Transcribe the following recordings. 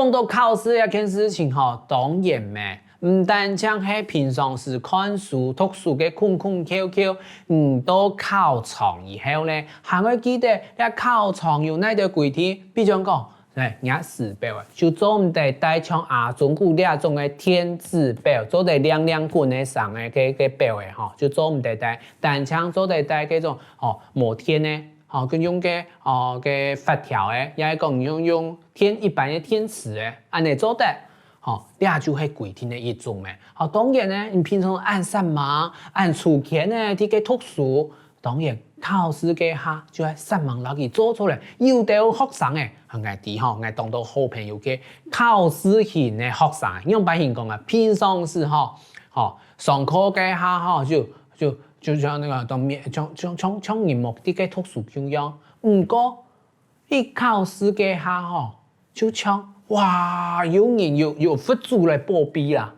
講到考試一件事情吼，當然咩，唔單將係平常時看書、讀書嘅困困翹翹，到考場以後咧，還會記得一考場有哪條規定，比如講，伢時表啊，就做唔得帶像阿中古呢種嘅天子表，做得亮亮滾嘅上嘅個表嘅吼，就做唔得帶，單槍做得帶嗰種摩天咧。哦，佢用嘅嘅發條誒，也係講用天一般嘅天詞誒，安尼做得，呢就係規定嘅一種誒。當然咧，你平常按什麼按書籤咧，啲嘅讀書，當然考試嘅下就係什麼攞佢做出來。有啲學生誒，我哋我當到好朋友嘅考試型嘅學生，用白話講啊，平常時上課嘅下就像那個當面像熒幕啲嘅讀書咁樣，唔過一考試嘅下就像哇有人有佛祖來保庇啦，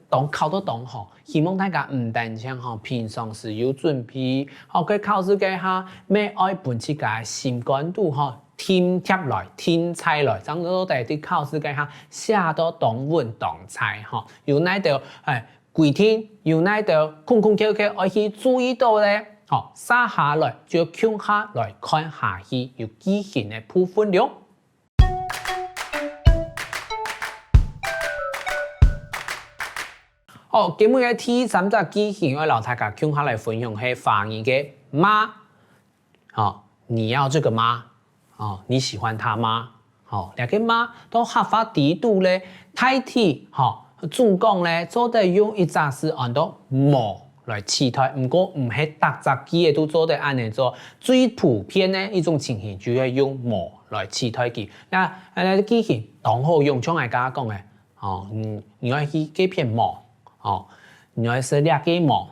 當考到當好，希望大家唔單止平常時有準備，佢考試嘅下咩愛本自己心肝度添貼來添菜來，咁都係啲考試嘅下寫到當穩當菜有哪條規定有哪條空空翹翹要去注意到咧？寫下來就向下來看下去，有記型嘅部分了。今日嘅第三隻記型，我老大家向下來分享係華語嘅媽。你要這個嗎？你喜歡他嗎？兩個媽都合法地度咧，代替總講咧，做得用一隻是按到冇來取代，不過唔係特隻機嘅都做得按呢做，最普遍的一種情形就係用冇來取代佢。那機器當好用，像我家講嘅，你要去幾片冇，你要是兩個冇，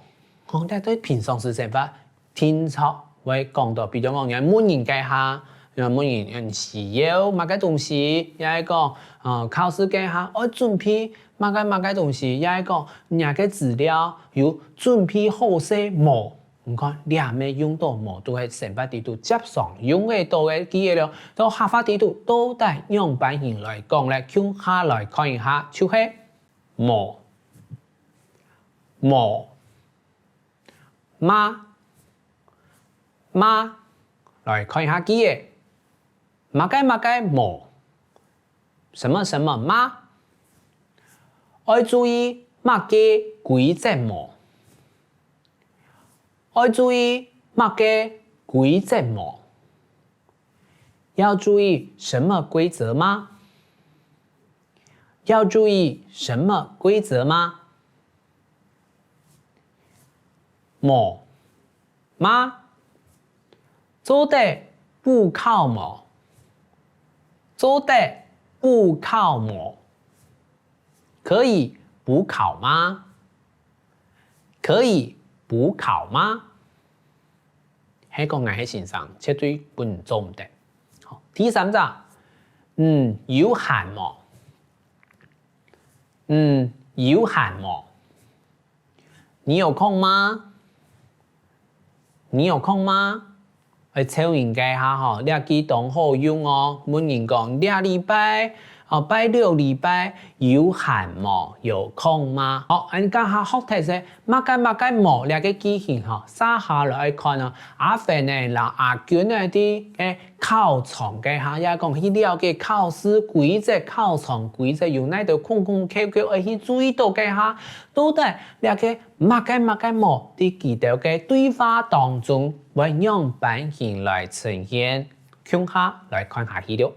但對平常時生活聽錯會講到，比如講人滿人計下。因為每人需要乜嘅東西，也係講考試嘅下要準備乜嘅東西，也係講人嘅資料要準備好些冇。唔看兩面用到冇，都係成百地度接上用嘅到嘅啲嘢了，到合法地度都得用版型來講咧，向下來看一下，就係冇媽來看一下啲嘢。乜嘅冇，什麼媽，要注意乜嘅規則冇，要注意乜嘅規則冇，要注意什麼規則嗎？要注意什麼規則嗎？冇媽，做得不靠冇。做得不靠冇，可以不考嗎？可以不考嗎？喺個藝術先生絕對不能做唔得。第三隻，有閒冇？有閒冇？你有空嗎？你有空嗎？去抽人家下呢幾檔好用哦。每人講2禮拜，拜6禮拜有閒冇？有空嗎？人家下學題時，乜嘅冇呢個機型寫下來看啊。阿芬呢，嗱阿娟呢啲嘅考場嘅下也講去了解考試規則、考場規則有哪條空空翹翹要去注意到嘅下，都得呢個乜嘅冇啲幾條嘅對話當中，會用版型來呈現，向下來看下去了。